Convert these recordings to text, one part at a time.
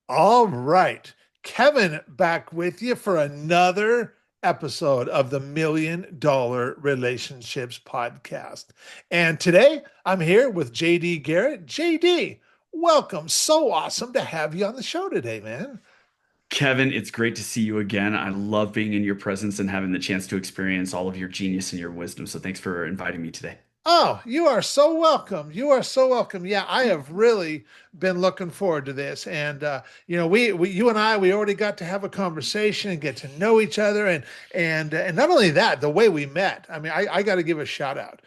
All right. Kevin back with you for another episode of the $1 Million Relationships Podcast. And today I'm here with JD Garrett. JD, welcome. So awesome to have you on the show today, man. Kevin, it's great to see you again. I love being in your presence and having the chance to experience all of your genius and your wisdom. So thanks for inviting me today. Oh, you are so welcome. You are so welcome. Yeah, I have really been looking forward to this. And you and I, we already got to have a conversation and get to know each other. And not only that, the way we met. I mean, I got to give a shout out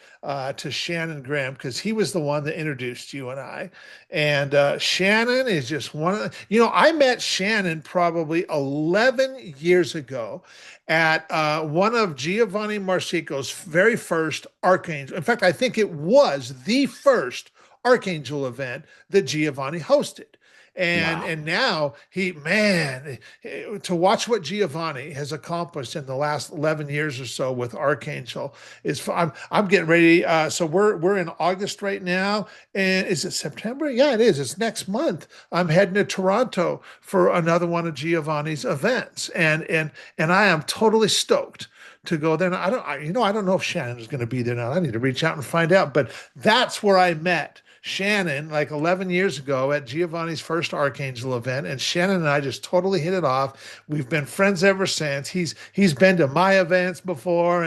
to Shannon Graham because he was the one that introduced you and I. And Shannon is just one of I met Shannon probably 11 years ago at one of Giovanni Marsico's very first Archangel. In fact, I think it was the first Archangel event that Giovanni hosted. And Wow. and now to watch what Giovanni has accomplished in the last 11 years or so with Archangel is I'm getting ready. So we're in August right now, and is it September? Yeah, it is. It's next month. I'm heading to Toronto for another one of Giovanni's events, and I am totally stoked to go there. And I don't know if Shannon is going to be there now. I need to reach out and find out. But that's where I met Shannon like 11 years ago at Giovanni's first Archangel event, and Shannon and I just totally hit it off. We've been friends ever since. He's been to my events before,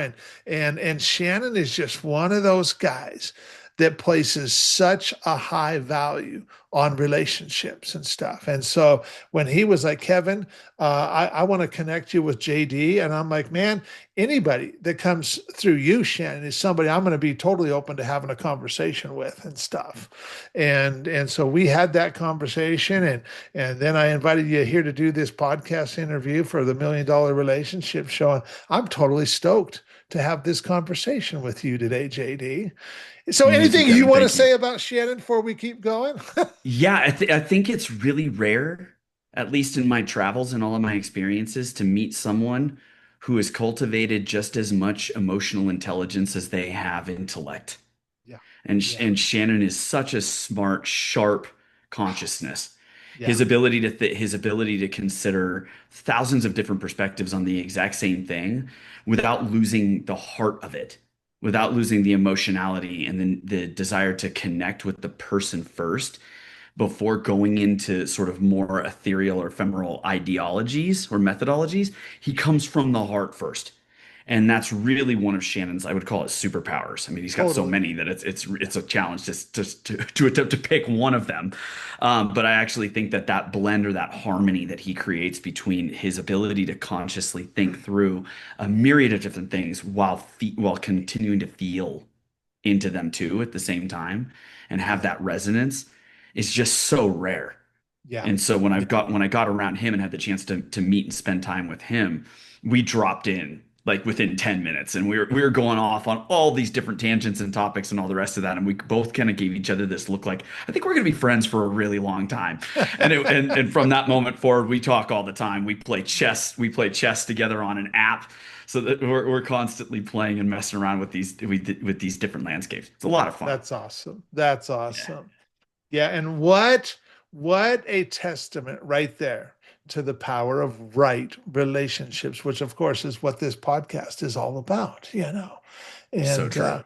and Shannon is just one of those guys that places such a high value on relationships and stuff. And so when he was like, Kevin, I want to connect you with JD. And I'm like, man, anybody that comes through you, Shannon, is somebody I'm going to be totally open to having a conversation with and stuff. And so we had that conversation. And then I invited you here to do this podcast interview for the $1 Million Relationship Show. And I'm totally stoked to have this conversation with you today, JD. So, Amazing, anything you Kevin. want to Thank you. say about Shannon before we keep going? Yeah, I think it's really rare, at least in my travels and all of my experiences, to meet someone who has cultivated just as much emotional intelligence as they have intellect. Yeah, And yeah, Shannon is such a smart, sharp consciousness. yeah, His ability to consider thousands of different perspectives on the exact same thing without losing the heart of it, without losing the emotionality and the desire to connect with the person first before going into sort of more ethereal or ephemeral ideologies or methodologies. He comes from the heart first. And that's really one of Shannon's, I would call it superpowers. I mean, he's got so totally. many that it's a challenge just to attempt to pick one of them. But I actually think that that blend or that harmony that he creates between his ability to consciously think through a myriad of different things while continuing to feel into them too at the same time and have Yeah, that resonance is just so rare. yeah, And so yeah, when I got around him and had the chance to meet and spend time with him, we dropped in like within 10 minutes and we were going off on all these different tangents and topics and all the rest of that. And we both kind of gave each other this look like, I think we're going to be friends for a really long time. And from that moment forward, we talk all the time. We play chess together on an app so that we're constantly playing and messing around with these different landscapes. It's a lot of fun. that's awesome. That's Yeah. awesome. Yeah, and what a testament right there to the power of right relationships, which of course is what this podcast is all about. So And true.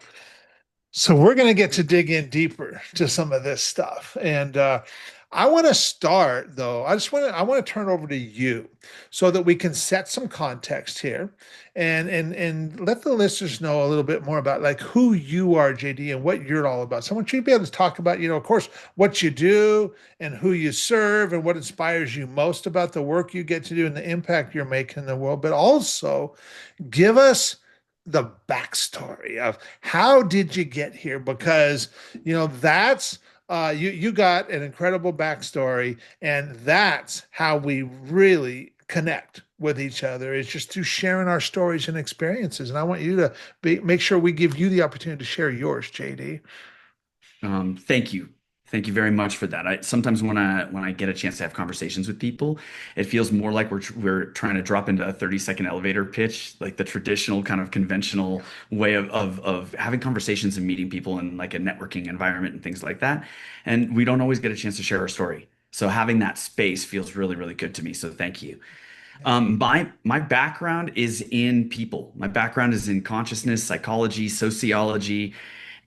so we're going to get to dig in deeper to some of this stuff. And I want to start though. I want to turn over to you so that we can set some context here and let the listeners know a little bit more about like who you are, JD, and what you're all about. So I want you to be able to talk about, of course, what you do and who you serve and what inspires you most about the work you get to do and the impact you're making in the world, but also give us the backstory of how did you get here because that's you got an incredible backstory, and that's how we really connect with each other is just through sharing our stories and experiences. And I want you to make sure we give you the opportunity to share yours, JD. Thank you. Thank you very much for that. Sometimes when I get a chance to have conversations with people, it feels more like we're trying to drop into a 30-second elevator pitch, like the traditional kind of conventional way of having conversations and meeting people in like a networking environment and things like that. And we don't always get a chance to share our story. So having that space feels really, really good to me. So thank you. Yeah. My background is in people. My background is in consciousness, psychology, sociology.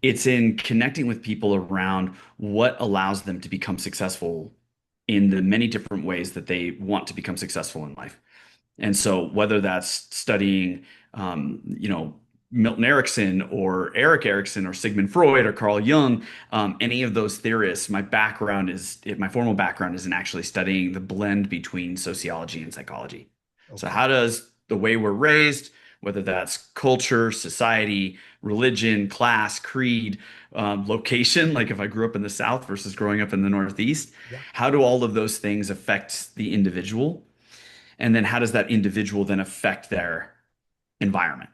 It's in connecting with people around what allows them to become successful in the many different ways that they want to become successful in life. And so whether that's studying, you know, Milton Erickson or Eric Erickson or Sigmund Freud or Carl Jung, any of those theorists, my formal background is in actually studying the blend between sociology and psychology. So Okay. how does the way we're raised, whether that's culture, society, religion, class, creed, location, like if I grew up in the South versus growing up in the Northeast, Yeah. how do all of those things affect the individual? And then how does that individual then affect their environment?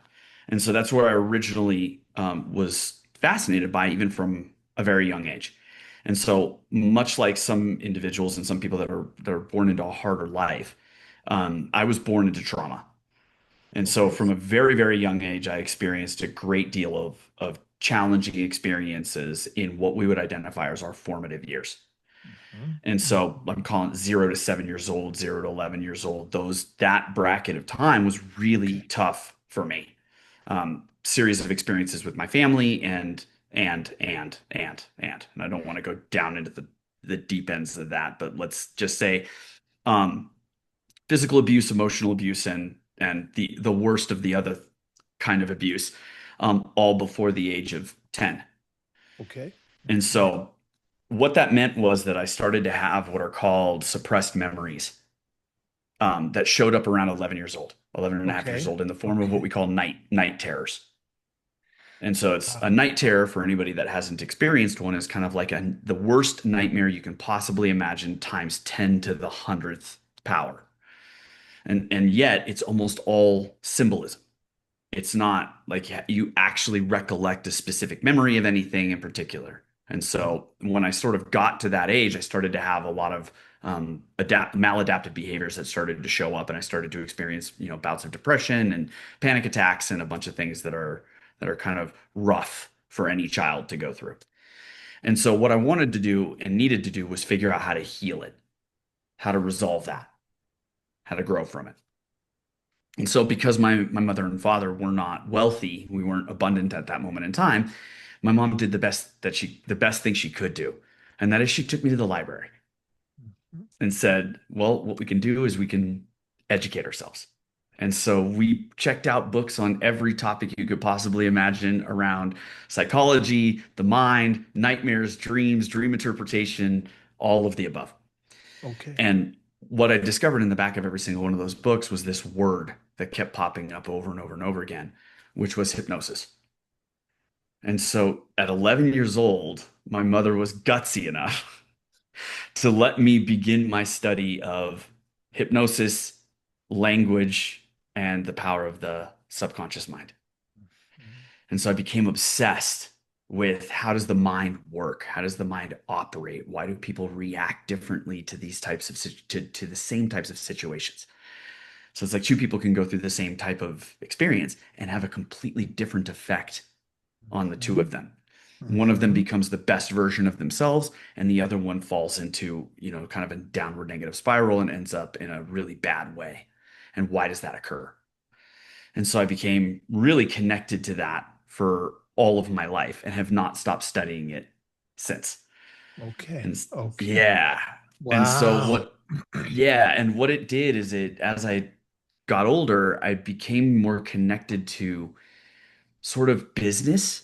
And so that's where I originally was fascinated by, even from a very young age. And so, much like some individuals and some people that are born into a harder life, I was born into trauma. And so, Okay. from a very, very young age, I experienced a great deal of challenging experiences in what we would identify as our formative years. Mhm. And so Mhm. I'm calling it 0 to 7 years old, 0 to 11 years old. That bracket of time was really Okay. tough for me. Series of experiences with my family and I don't want to go down into the deep ends of that, but let's just say um, physical abuse, emotional abuse, and the worst of the other kind of abuse, all before the age of 10. Okay. And Mhm. so what that meant was that I started to have what are called suppressed memories that showed up around 11 years old, 11 and a half years Okay. old in the form of what Okay. we call night terrors. And so it's a Wow. night terror for anybody that hasn't experienced one is kind of like the worst nightmare you can possibly imagine times 10 to the 100th power. And yet it's almost all symbolism. It's not like you actually recollect a specific memory of anything in particular. And Mhm. so when I sort of got to that age, I started to have a lot of maladaptive behaviors that started to show up, and I started to experience, bouts of depression and panic attacks and a bunch of things that are kind of rough for any child to go through. And so what I wanted to do and needed to do was figure out how to heal it, how to resolve that, how to grow from it. And so because my mother and father were not wealthy, we weren't abundant at that moment in time, my mom did the best thing she could do. And that is she took me to the library Mhm. and said, "Well, what we can do is we can educate ourselves." And so we checked out books on every topic you could possibly imagine around psychology, the mind, nightmares, dreams, dream interpretation, all of the above. Okay. And what I discovered in the back of every single one of those books was this word that kept popping up over and over and over again, which was hypnosis. And so at 11 years old, my mother was gutsy enough to let me begin my study of hypnosis, language, and the power of the subconscious mind. Mhm. And so I became obsessed with how does the mind work? How does the mind operate? Why do people react differently to these types of to the same types of situations? So it's like two people can go through the same type of experience and have a completely different effect on the two Mhm. of them. One of them Mhm. becomes the best version of themselves, and the other one falls into, kind of a downward negative spiral and ends up in a really bad way. And why does that occur? And so I became really connected to that for all of my life and have not stopped studying it since. Okay. And Okay. yeah. And so Wow. yeah, and what it did is as I got older, I became more connected to sort of business.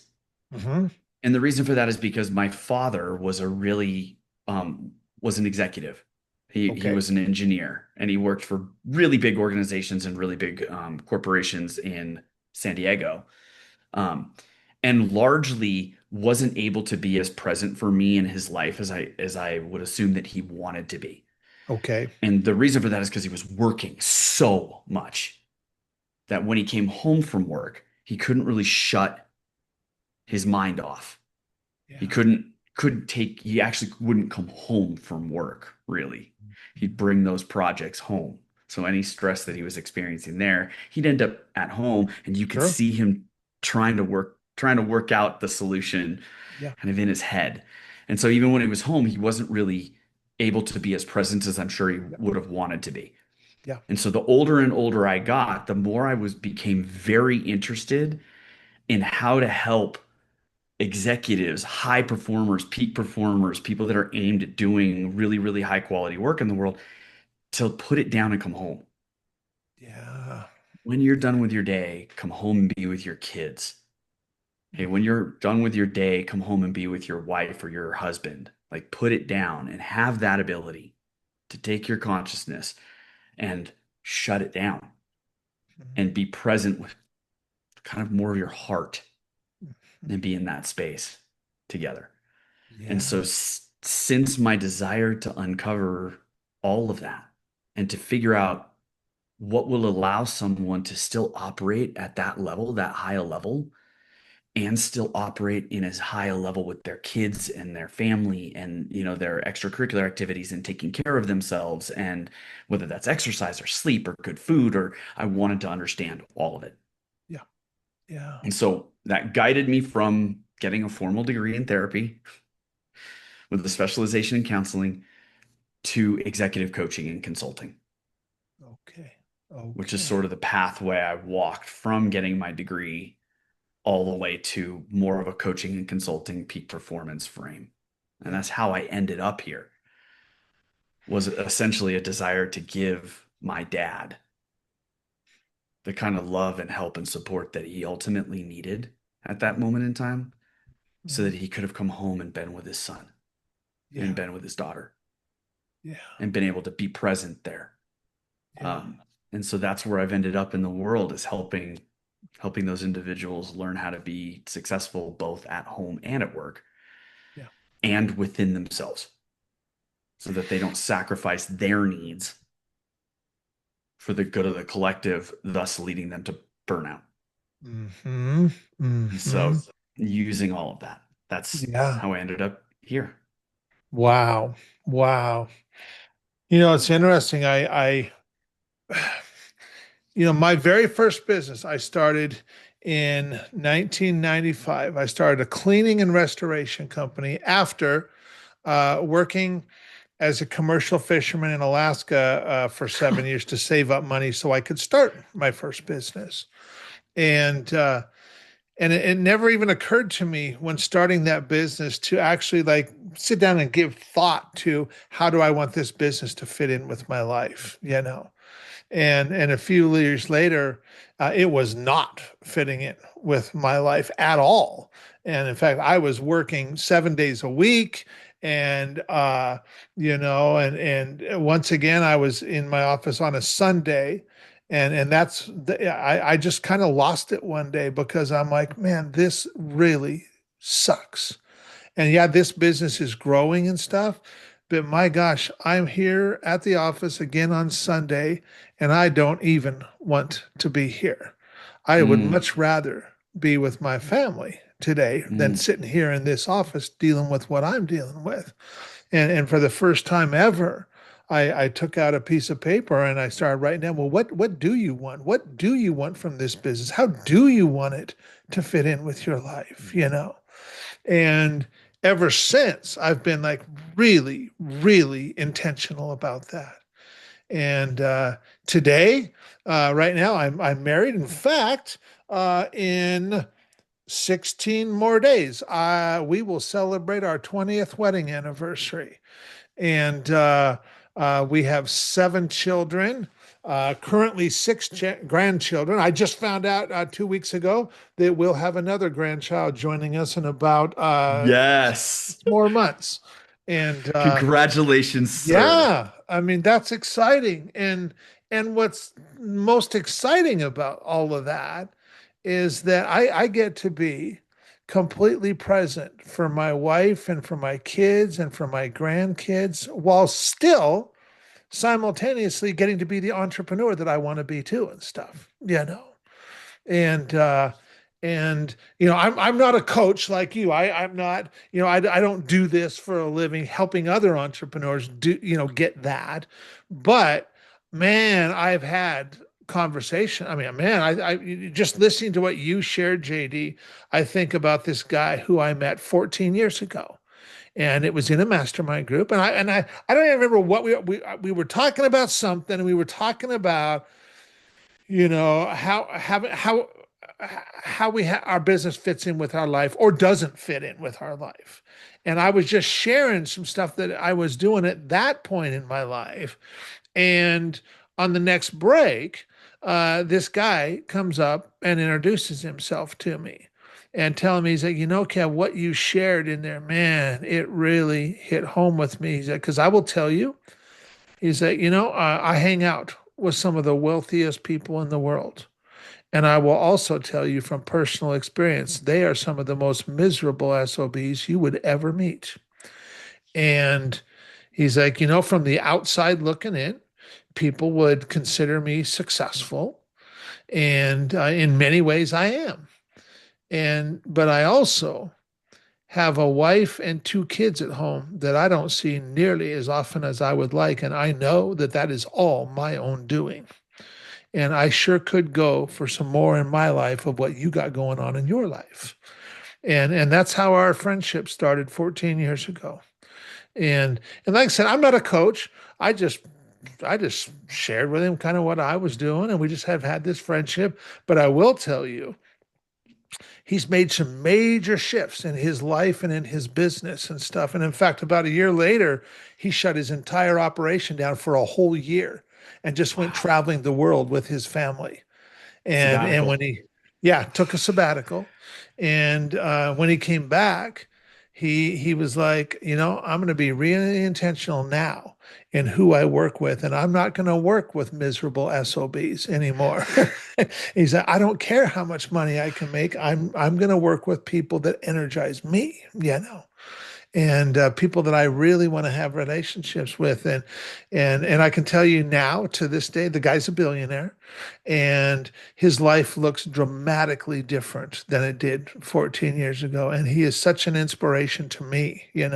Hmm. And the reason for that is because my father was a really was an executive. He Okay. was an engineer and he worked for really big organizations and really big corporations in San Diego. Um, and largely wasn't able to be as present for me in his life as I would assume that he wanted to be. Okay. And the reason for that is because he was working so much that when he came home from work, he couldn't really shut his mind off. He Yeah. couldn't, he actually wouldn't come home from work, really. He'd Mhm. bring those projects home. So any stress that he was experiencing there, he'd end up at home and you could Sure. see him trying to work out the solution Yeah. kind of in his head. And so even when he was home, he wasn't really able to be as present as I'm sure he Yeah. would have wanted to be. Yeah. And so the older and older I got, the more I was became very interested in how to help executives, high performers, peak performers, people that are aimed at doing really, really high quality work in the world to put it down and come home. Yeah. When you're done with your day, come home and be with your kids. Hey, when you're done with your day, come home and be with your wife or your husband. Like put it down and have that ability to take your consciousness and shut it down Mhm. and be present with kind of more of your heart Mhm. and be in that space together. And so, Yeah. since my desire to uncover all of that and to figure out what will allow someone to still operate at that level, that high a level, and still operate in as high a level with their kids and their family and their extracurricular activities and taking care of themselves, and whether that's exercise or sleep or good food, or I wanted to understand all of it. Yeah. Yeah. And so that guided me from getting a formal degree in therapy with a specialization in counseling to executive coaching and consulting, Okay. which is Okay. sort of the pathway I walked from getting my degree all the way to more of a coaching and consulting peak performance frame. And Yeah. that's how I ended up here, was essentially a desire to give my dad the kind of love and help and support that he ultimately needed at that moment in time so Mhm. that he could have come home and been with his son and Yeah. been with his daughter Yeah. and been able to be present there. Yeah. And so that's where I've ended up in the world, is helping those individuals learn how to be successful both at home and at work Yeah. and within themselves, so that they don't sacrifice their needs for the good of the collective, thus leading them to burnout. Mm-hmm. And Mm-hmm. so using all of that, that's Yeah. how I ended up here. Wow. Wow. It's interesting. My very first business I started in 1995. I started a cleaning and restoration company after working as a commercial fisherman in Alaska for 7 years to save up money so I could start my first business. And it never even occurred to me when starting that business to actually like sit down and give thought to how do I want this business to fit in with my life. And a few years later, it was not fitting in with my life at all. And in fact, I was working 7 days a week, and and once again, I was in my office on a Sunday, and I just kind of lost it one day because I'm like, man, this really sucks. And yeah, this business is growing and stuff, but my gosh, I'm here at the office again on Sunday, and I don't even want to be here. I would Mm, much rather be with my family today than mm, sitting here in this office dealing with what I'm dealing with. And for the first time ever, I took out a piece of paper and I started writing down, well, what do you want? What do you want from this business? How do you want it to fit in with your life? And ever since, I've been like really, really intentional about that. And today, right now, I'm married. In fact, in 16 more days, we will celebrate our 20th wedding anniversary. And we have 7 children, currently six grandchildren. I just found out 2 weeks ago that we'll have another grandchild joining us in about yes. 6 more months. And Congratulations, sir. yeah, I mean that's exciting. And what's most exciting about all of that is that I get to be completely present for my wife and for my kids and for my grandkids while still simultaneously getting to be the entrepreneur that I want to be too and stuff. And I'm not a coach like you. I'm not, I don't do this for a living, helping other entrepreneurs get that. But man, I've had conversation. I mean, man, I just listening to what you shared, JD, I think about this guy who I met 14 years ago. and it was in a mastermind group. I don't even remember what we were talking about something, and we were talking about how our business fits in with our life or doesn't fit in with our life. And I was just sharing some stuff that I was doing at that point in my life. And on the next break, this guy comes up and introduces himself to me and telling me, he's like, Kev, what you shared in there, man, it really hit home with me. He's like, because I will tell you, he's like, I hang out with some of the wealthiest people in the world. And I will also tell you from personal experience, they are some of the most miserable SOBs you would ever meet. And he's like, from the outside looking in, people would consider me successful. And in many ways, I am. But I also have a wife and two kids at home that I don't see nearly as often as I would like. And I know that that is all my own doing. And I sure could go for some more in my life of what you got going on in your life. And that's how our friendship started 14 years ago. And like I said, I'm not a coach. I just shared with him kind of what I was doing, and we just have had this friendship. But I will tell you, he's made some major shifts in his life and in his business and stuff. And in fact, about a year later, he shut his entire operation down for a whole year and just went Wow. traveling the world with his family. And when Sabbatical. he, yeah, took a sabbatical, and when he came back, he was like, I'm going to be really intentional now in who I work with, and I'm not going to work with miserable SOBs anymore. He said, I don't care how much money I can make. I'm going to work with people that energize me, and people that I really want to have relationships with. And I can tell you now, to this day, the guy's a billionaire, and his life looks dramatically different than it did 14 years ago. And he is such an inspiration to me. And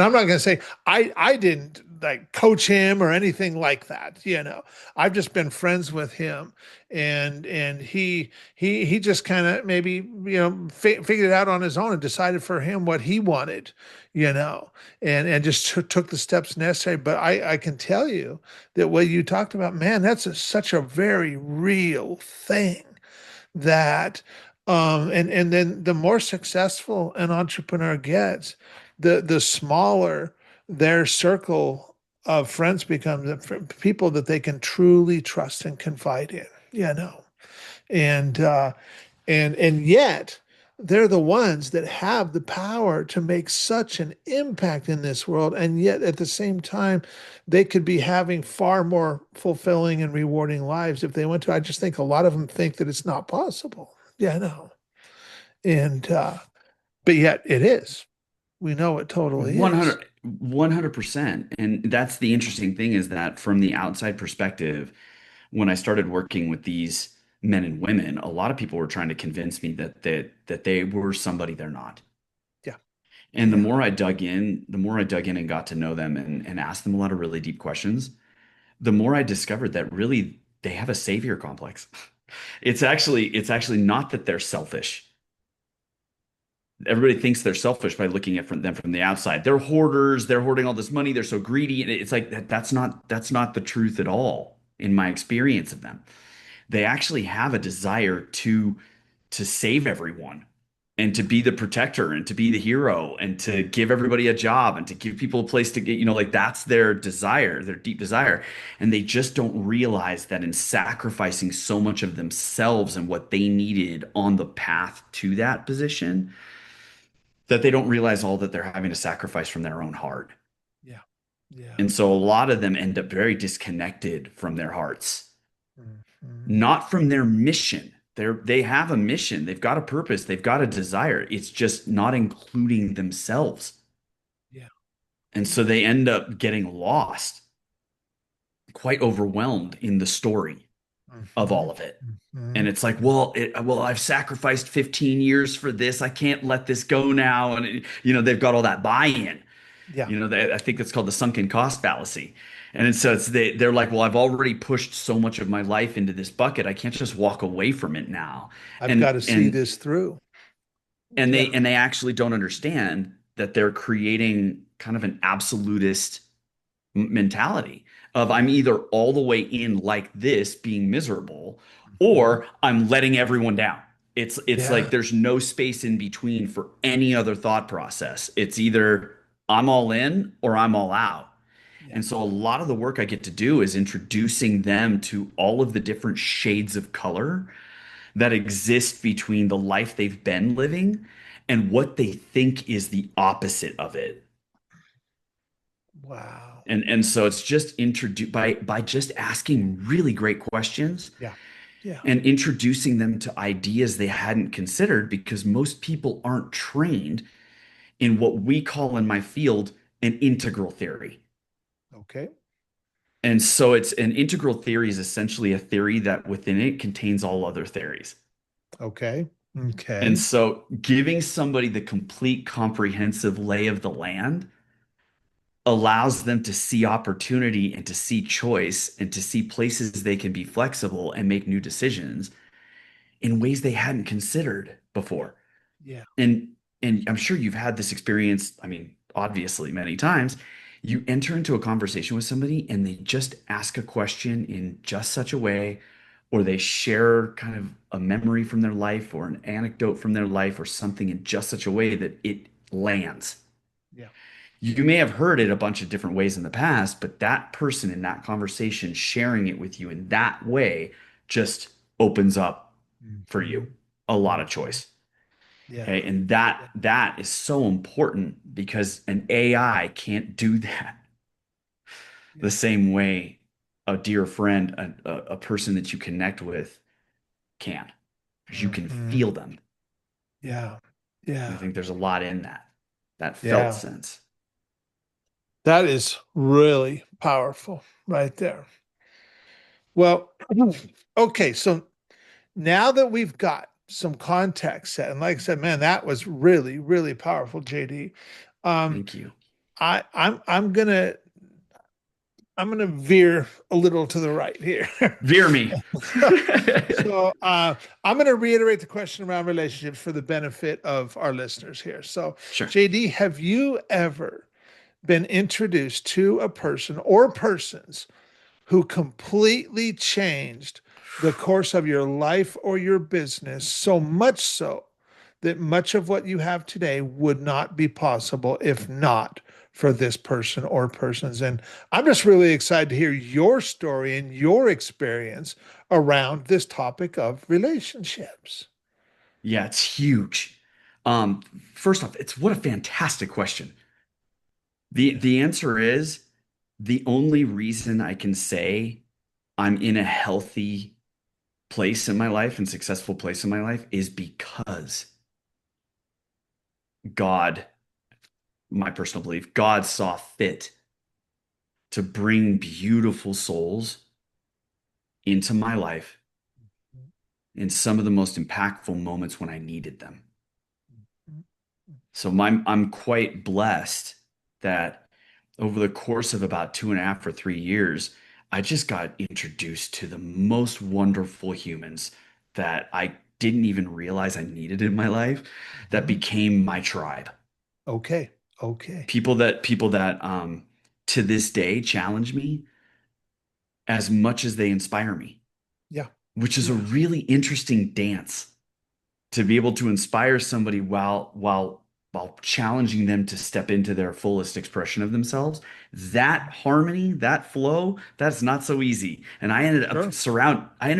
I'm not going to say I didn't like coach him or anything like that. I've just been friends with him, and he just kind of maybe figured it out on his own and decided for him what he wanted, and just took the steps necessary. But I can tell you that what you talked about, man, that's such a very real thing that, and then the more successful an entrepreneur gets, the smaller their circle of friends become, the people that they can truly trust and confide in. And and yet they're the ones that have the power to make such an impact in this world, and yet at the same time they could be having far more fulfilling and rewarding lives if they went to. I just think a lot of them think that it's not possible. And but yet it is. We know it totally is. 100%. And that's the interesting thing, is that from the outside perspective, when I started working with these men and women, a lot of people were trying to convince me that they were somebody they're not. Yeah, And yeah, the more I dug in and got to know them and asked them a lot of really deep questions, the more I discovered that really they have a savior complex. It's actually not that they're selfish. Everybody thinks they're selfish by looking at them from the outside. They're hoarders, they're hoarding all this money, they're so greedy. And it's like that's not the truth at all in my experience of them. They actually have a desire to save everyone and to be the protector and to be the hero and to give everybody a job and to give people a place to get, like that's their desire, their deep desire. And they just don't realize that in sacrificing so much of themselves and what they needed on the path to that position, that they don't realize all that they're having to sacrifice from their own heart. yeah, yeah. And so a lot of them end up very disconnected from their hearts, Mhm. not from their mission. They have a mission, they've got a purpose, they've got a desire. It's just not including themselves. Yeah, And so they end up getting lost, quite overwhelmed in the story of hmm all of it. And hmm it's like, well, I've sacrificed 15 years for this. I can't let this go now. And they've got all that buy-in. yeah. I think it's called the sunken cost fallacy. And so they're like, well, I've already pushed so much of my life into this bucket. I can't just walk away from it now. I've got And to see and this through. and Yeah. they actually don't understand. that they're creating kind of an absolutist mentality of I'm either all the way in like this being miserable Mhm. or I'm letting everyone down. It's like Yeah. there's no space in between for any other thought process. It's either I'm all in or I'm all out. Yeah. And so a lot of the work I get to do is introducing them to all of the different shades of color that exist between the life they've been living and what they think is the opposite of it. Wow. And so it's just introduced by just asking really great questions Yeah. Yeah. and introducing them to ideas they hadn't considered because most people aren't trained in what we call in my field an integral theory. Okay. And so it's an integral theory is essentially a theory that within it contains all other theories. Okay. And Okay. so giving somebody the complete comprehensive lay of the land allows them to see opportunity and to see choice and to see places they can be flexible and make new decisions in ways they hadn't considered before. Yeah. And I'm sure you've had this experience, I mean, obviously many times. You enter into a conversation with somebody and they just ask a question in just such a way, or they share kind of a memory from their life or an anecdote from their life or something in just such a way that it lands. Yeah. You may have heard it a bunch of different ways in the past, but that person in that conversation sharing it with you in that way just opens up for Mhm. you a lot of Mhm. choice. Yeah. Okay. And Yeah. that is so important because an AI can't do that the Yeah. same way a dear friend, a person that you connect with can, because you can Mhm. feel them. Yeah. And I Yeah. think there's a lot in that, that felt Yeah. sense. That is really powerful right there. Well, okay. So now that we've got some context set, and like I said, man, that was really, really powerful, JD. Um, Thank you. I'm gonna veer a little to the right here. Veer me. So I'm going to reiterate the question around relationships for the benefit of our listeners here. So, Sure. JD, have you ever been introduced to a person or persons who completely changed the course of your life or your business, so much so that much of what you have today would not be possible if not for this person or persons? And I'm just really excited to hear your story and your experience around this topic of relationships. Yeah, it's huge. Um, First off, it's what a fantastic question. Yeah. The answer is the only reason I can say I'm in a healthy place in my life and successful place in my life is because God, my personal belief, God saw fit to bring beautiful souls into my life in some of the most impactful moments when I needed them. So I'm quite blessed that over the course of about 2.5 or 3 years, I just got introduced to the most wonderful humans that I didn't even realize I needed in my life that Mhm. became my tribe. Okay. Okay. People that to this day challenge me as much as they inspire me, Yeah. which is a Yeah. really interesting dance to be able to inspire somebody while challenging them to step into their fullest expression of themselves. That harmony, that flow, that's not so easy. And Sure. I ended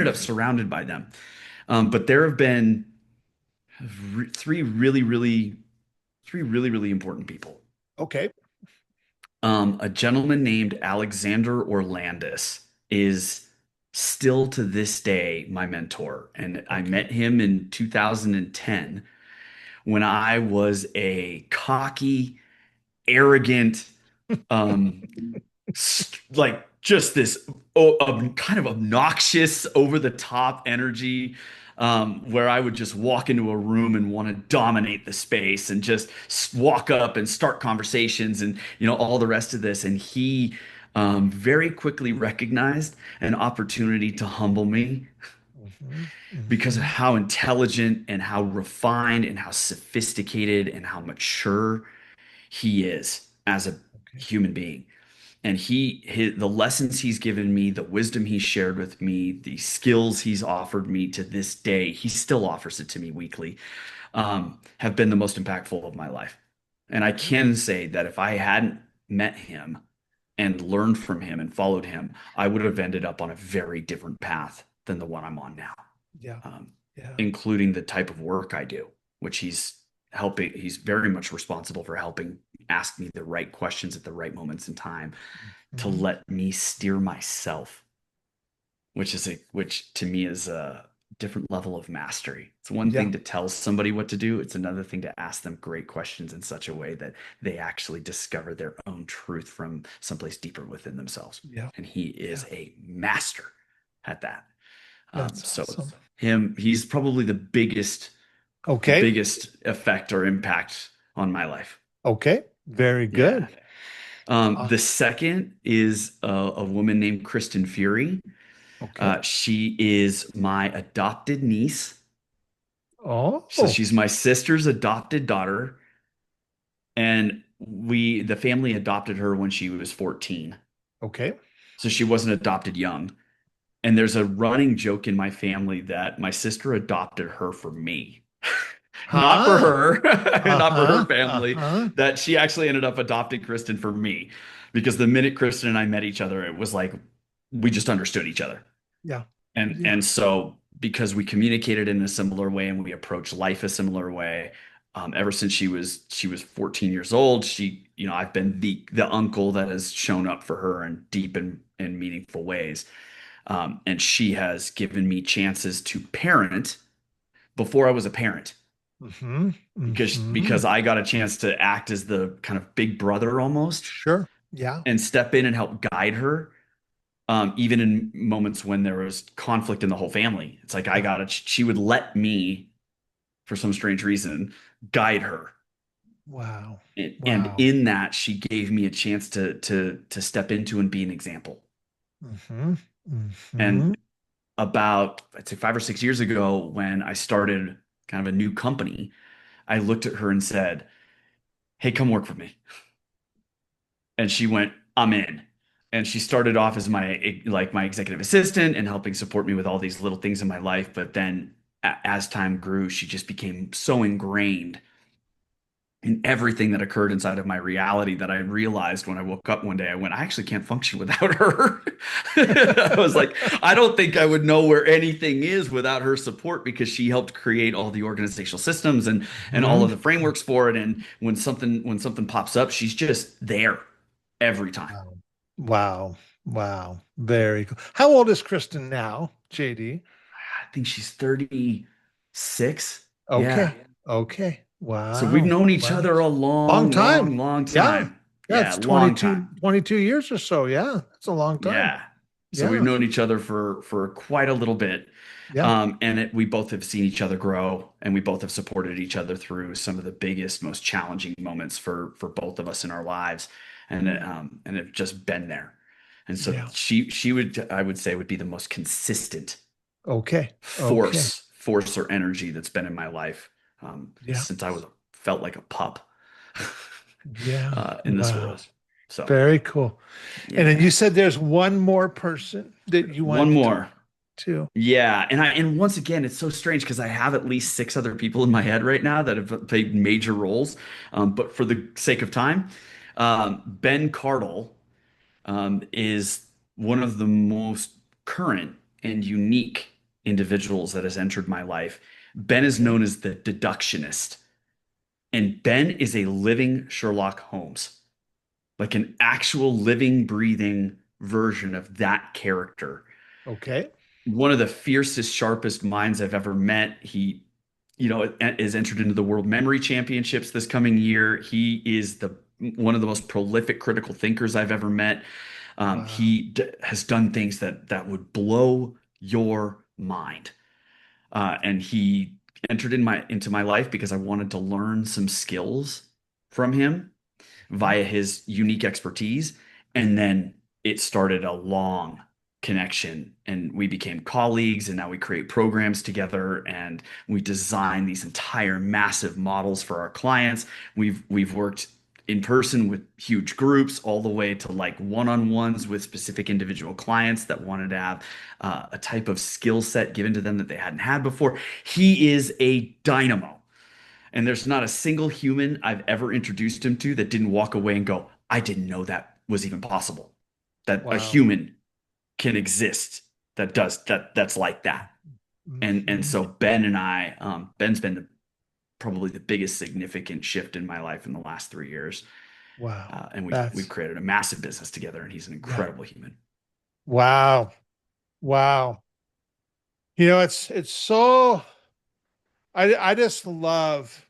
up surrounded by them. But there have been re- three really, really, three really, really important people. Okay. A gentleman named Alexander Orlandis is still to this day my mentor, and I Okay. met him in 2010 when I was a cocky, arrogant, um, like just this kind of obnoxious, over the top energy, where I would just walk into a room and want to dominate the space and just walk up and start conversations and all the rest of this. And he very quickly recognized an opportunity to humble me Mhm. because of Mhm. how intelligent and how refined and how sophisticated and how mature he is as a Okay. human being. And the lessons he's given me, the wisdom he shared with me, the skills he's offered me to this day, he still offers it to me weekly, have been the most impactful of my life. And I can say that if I hadn't met him and learned from him and followed him, I would have ended up on a very different path than the one I'm on now, Yeah. um, Yeah. including the type of work I do, which he's very much responsible for helping ask me the right questions at the right moments in time to Mhm. let me steer myself, which to me is a different level of mastery. It's one Yeah. thing to tell somebody what to do, it's another thing to ask them great questions in such a way that they actually discover their own truth from someplace deeper within themselves. Yeah. And he Yeah. is a master at that. That's So awesome. he's probably the Okay. biggest effect or impact on my life. Okay. Very Yeah. good. The Awesome. second is a woman named Kristen Fury. Okay. She is my adopted niece. So Oh, she's my sister's adopted daughter, and the family adopted her when she was 14. okay. So she wasn't adopted young. And there's a running joke in my family that my sister adopted her for me. Not for Huh? her, not for her Uh-huh. family, Uh-huh. that she actually ended up adopting Kristen for me. Because the minute Kristen and I met each other, it was like we just understood each other. Yeah. And Yeah. so because we communicated in a similar way and we approach life a similar way, ever since she was 14 years old, I've been the uncle that has shown up for her in deep and meaningful ways. And she has given me chances to parent before I was a parent Mm-hmm. Mm-hmm. because I got a chance to act as the kind of big brother almost Sure. Yeah. and step in and help guide her, even in moments when there was conflict in the whole family. It's like Yeah. she would let me, for some strange reason, guide her. Wow. And Wow. in that, she gave me a chance to step into and be an example. Mm-hmm. Mm-hmm. And about, I'd say 5 or 6 years ago, when I started kind of a new company, I looked at her and said, "Hey, come work for me." And she went, "I'm in." And she started off as my executive assistant and helping support me with all these little things in my life. But then as time grew, she just became so ingrained in everything that occurred inside of my reality that I realized when I woke up one day, I went, I actually can't function without her. I was like, I don't think I would know where anything is without her support because she helped create all the organizational systems and all Mm-hmm. of the frameworks for it. And when something pops up, she's just there every time. Wow. Wow. Wow. Very cool. How old is Kristen now, JD? I think she's 36. Yeah. Okay. Okay. So we've Wow. known each Wow. other a Long long, time. long, long Yeah. time. Yeah, Yeah, it's long time. 22 years or so. Yeah. That's a long time. Yeah. So we've Yeah. known each other for quite a little bit. Yeah. We both have seen each other grow, and we both have supported each other through some of the biggest, most challenging moments for both of us in our lives, and have just been there. And so Yeah. she would, I would say, would be the most consistent Okay. Okay. force or energy that's been in my life, Yeah. since felt like a pup Yeah. in this Wow. world. So Very cool. And then yeah, you said there's one more person that you one wanted to talk more. to. Yeah, and once again, it's so strange because I have at least six other people in my head right now that have played major roles. But for the sake of time, Ben Cardle is one of the most current and unique individuals that has entered my life. Ben is Okay. known as the deductionist, and Ben is a living Sherlock Holmes, like an actual living, breathing version of that character. Okay. One of the fiercest, sharpest minds I've ever met. He, is entered into the World Memory Championships this coming year. He is the one of the most prolific critical thinkers I've ever met. Wow. Has done things that would blow your mind. And he entered into my life because I wanted to learn some skills from him Okay. via his unique expertise. And then it started a long connection, and we became colleagues, and now we create programs together, and we design these entire massive models for our clients. We've worked in person with huge groups, all the way to like one-on-ones with specific individual clients that wanted to have a type of skill set given to them that they hadn't had before. He is a dynamo. And there's not a single human I've ever introduced him to that didn't walk away and go, I didn't know that was even possible. That a Wow. human can exist that does that, that's like that. And Mhm. so Ben and I, Ben's been probably the biggest significant shift in my life in the last 3 years. Wow. And we've That's, created a massive business together, and he's an yeah. incredible human. Wow. Wow. It's so I just love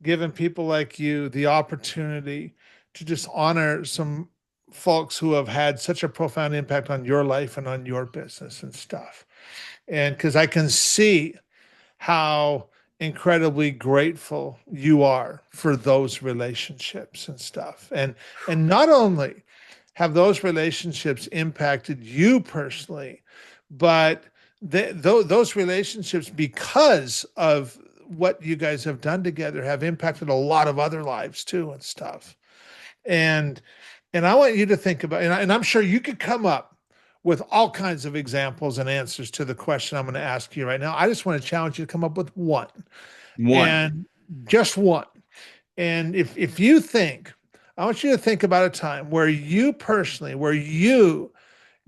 giving people like you the opportunity to just honor some folks who have had such a profound impact on your life and on your business and stuff. And because I can see how incredibly grateful you are for those relationships and stuff. And not only have those relationships impacted you personally, but those relationships, because of what you guys have done together, have impacted a lot of other lives too and stuff. And I want you to think about, and I'm sure you could come up with all kinds of examples and answers to the question I'm going to ask you right now. I just want to challenge you to come up with one, One, and just one. And if you think, I want you to think about a time where you personally, where you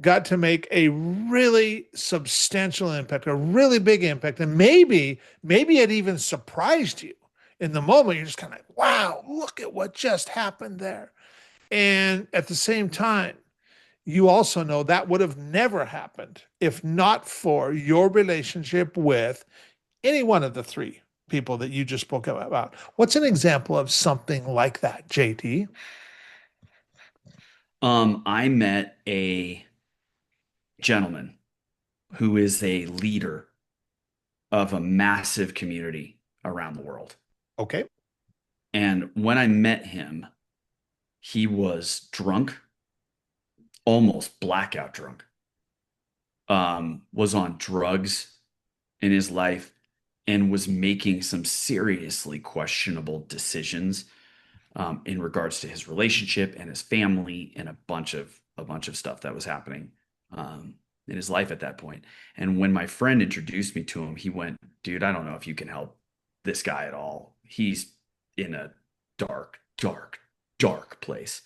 got to make a really substantial impact, a really big impact, and maybe it even surprised you in the moment. You're just kind of like, wow, look at what just happened there. And at the same time, you also know that would have never happened if not for your relationship with any one of the three people that you just spoke about. What's an example of something like that, JD? I met a gentleman who is a leader of a massive community around the world. Okay. And when I met him, he was drunk, almost blackout drunk, was on drugs in his life, and was making some seriously questionable decisions in regards to his relationship and his family and a bunch of stuff that was happening in his life at that point. And when my friend introduced me to him, he went, "Dude, I don't know if you can help this guy at all. He's in a dark, dark, dark place."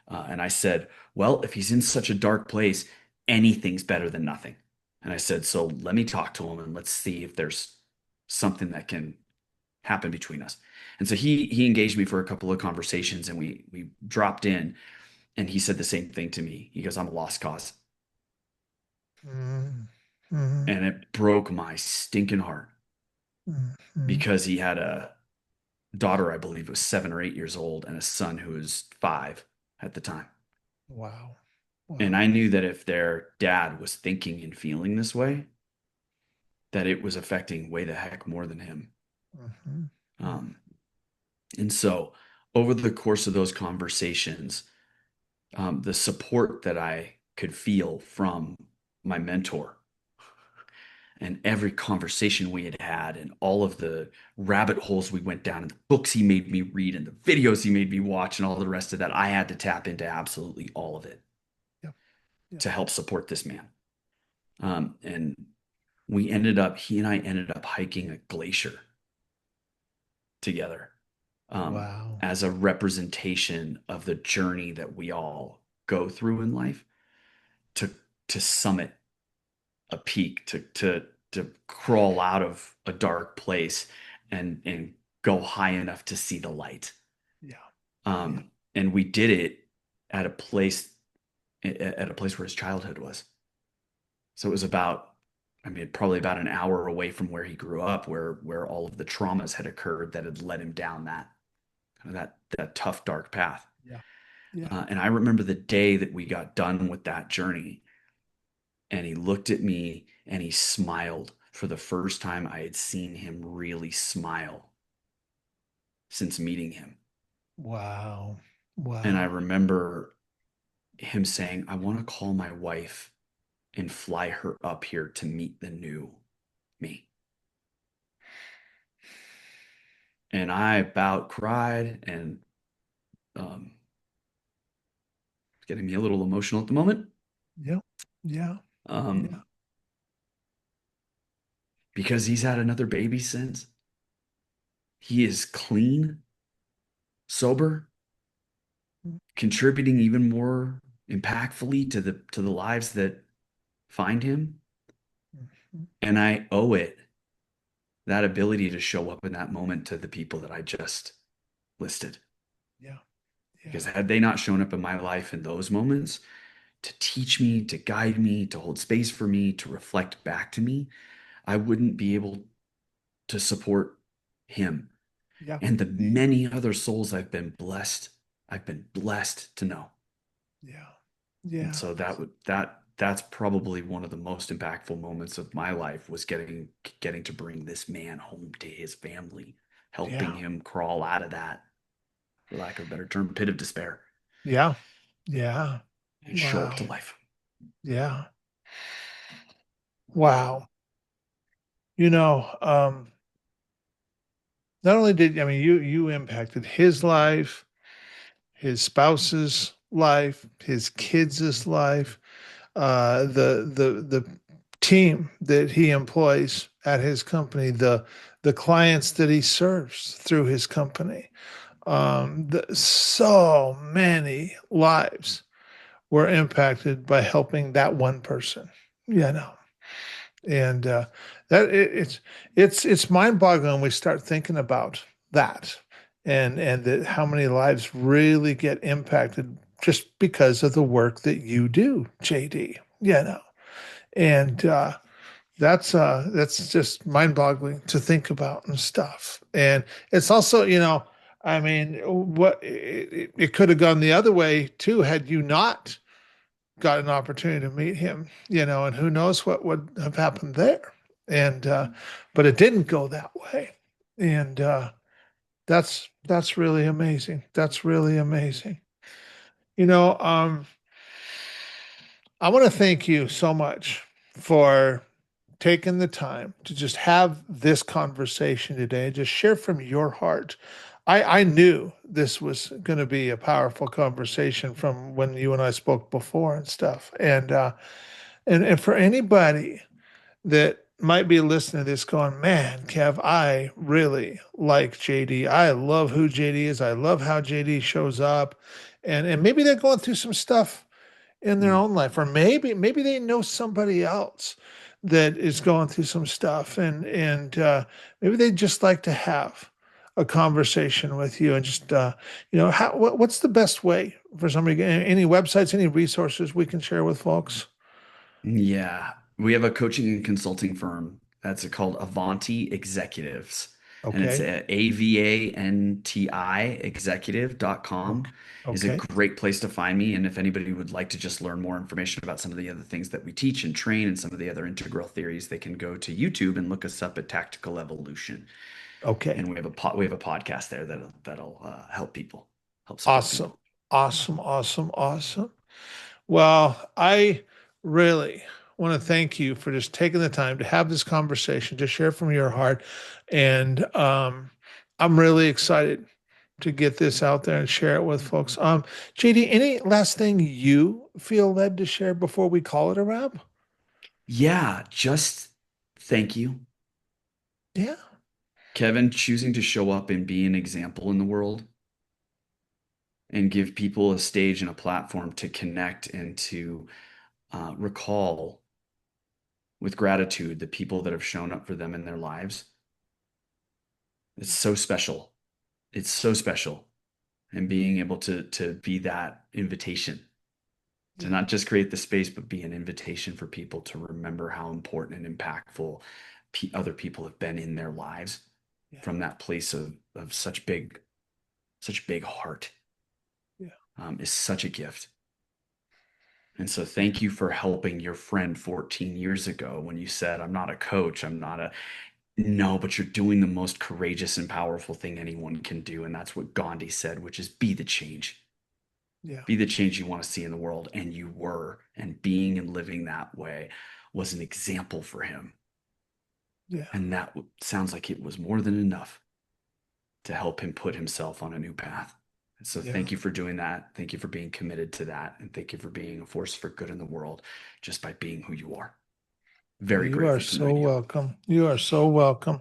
And I said, "Well, if he's in such a dark place, anything's better than nothing." And I said, "So let me talk to him and let's see if there's something that can happen between us." And so he engaged me for a couple of conversations, and we dropped in, and he said the same thing to me. He goes, "I'm a lost cause." Mm-hmm. Mm-hmm. And it broke my stinking heart Mm-hmm. because he had a daughter, I believe, was 7 or 8 years old, and a son who was 5 at the time. Wow. And Wow. I knew that if their dad was thinking and feeling this way, that it was affecting way the heck more than him. Mm-hmm. Um, and so over the course of those conversations, the support that I could feel from my mentor and every conversation we had had and all of the rabbit holes we went down and the books he made me read and the videos he made me watch and all the rest of that, I had to tap into absolutely all of it Yep. Yep. to help support this man. And he and I ended up hiking a glacier together, Wow. as a representation of the journey that we all go through in life to summit a peak, to crawl out of a dark place and go high enough to see the light. Yeah. Yeah. And we did it at a place where his childhood was. So it was about, I mean, probably about an hour away from where he grew up, where all of the traumas had occurred that had led him down that tough, dark path. Yeah. Yeah. And I remember the day that we got done with that journey, and he looked at me and he smiled for the first time I had seen him really smile since meeting him. Wow. And I Wow. remember him saying, "I want to call my wife and fly her up here to meet the new me." And I about cried and Um, it's getting me a little emotional at the moment. Yeah. Yeah. Yeah. Um, because he's had another baby since. He is clean, sober, contributing even more impactfully to the lives that find him. Mhm. And I owe it that ability to show up in that moment to the people that I just listed. Yeah. Yeah. Because had they not shown up in my life in those moments to teach me, to guide me, to hold space for me, to reflect back to me, I wouldn't be able to support him Yeah. and the many other souls I've been blessed to know. Yeah. And Yeah. so that's probably one of the most impactful moments of my life was getting to bring this man home to his family, helping Yeah. him crawl out of that, for lack of a better term, pit of despair Yeah. Yeah. and show up Wow. to life. Yeah. Wow. You know, not only did I mean you impacted his life, his spouse's life, his kids' life, the team that he employs at his company, the clients that he serves through his company. So many lives were impacted by helping that one person. You know, and it's mind boggling when we start thinking about that, and that how many lives really get impacted just because of the work that you do, JD. You know, and that's just mind boggling to think about and stuff. And it's also, I mean, it could have gone the other way too had you not got an opportunity to meet him, and who knows what would have happened there. And but it didn't go that way. And that's really amazing. That's really amazing. You know, I want to thank you so much for taking the time to just have this conversation today, just share from your heart. I knew this was going to be a powerful conversation from when you and I spoke before and stuff. And for anybody that might be listening to this going, man, Kev, I really like JD. I love who JD is. I love how JD shows up. And maybe they're going through some stuff in their Mm. own life, or maybe they know somebody else that is going through some stuff, and maybe they just like to have a conversation with you, and just what's the best way for somebody? Any websites, any resources we can share with folks? Yeah, we have a coaching and consulting firm that's called Avanti Executives, and it's Okay. at AVANTI Okay. executive.com is a Okay. great place to find me. And if anybody would like to just learn more information about some of the other things that we teach and train and some of the other integral theories, they can go to YouTube and look us up at Tactical Evolution. Okay. And we have a podcast there that'll help support Awesome. people. Awesome. Awesome. Awesome. Well, I really want to thank you for just taking the time to have this conversation, to share from your heart. And I'm really excited to get this out there and share it with folks. JD, any last thing you feel led to share before we call it a wrap? Yeah, just thank you, Yeah. Kevin, choosing to show up and be an example in the world and give people a stage and a platform to connect and to recall with gratitude the people that have shown up for them in their lives. It's so special. It's so special. And being able to be that invitation to Yeah. not just create the space, but be an invitation for people to remember how important and impactful other people have been in their lives Yeah. from that place of such big heart Yeah. is such a gift. And so Yeah. thank you for helping your friend 14 years ago when you said, I'm not a coach, I'm not a, no, but you're doing the most courageous and powerful thing anyone can do. And that's what Gandhi said, which is be the change. Yeah. Be the change you want to see in the world. And you were. And being and living that way was an example for him. Yeah. And that sounds like it was more than enough to help him put himself on a new path. So Yeah. thank you for doing that. Thank you for being committed to that. And thank you for being a force for good in the world just by being who you are. Well, Very you are grateful to know so you. welcome. You are so welcome.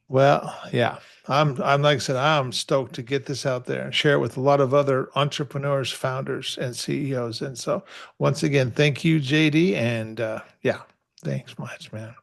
Well, yeah, I'm like I said, I'm stoked to get this out there and share it with a lot of other entrepreneurs, founders, and CEOs. And so, once again, thank you, JD, and yeah, thanks much, man.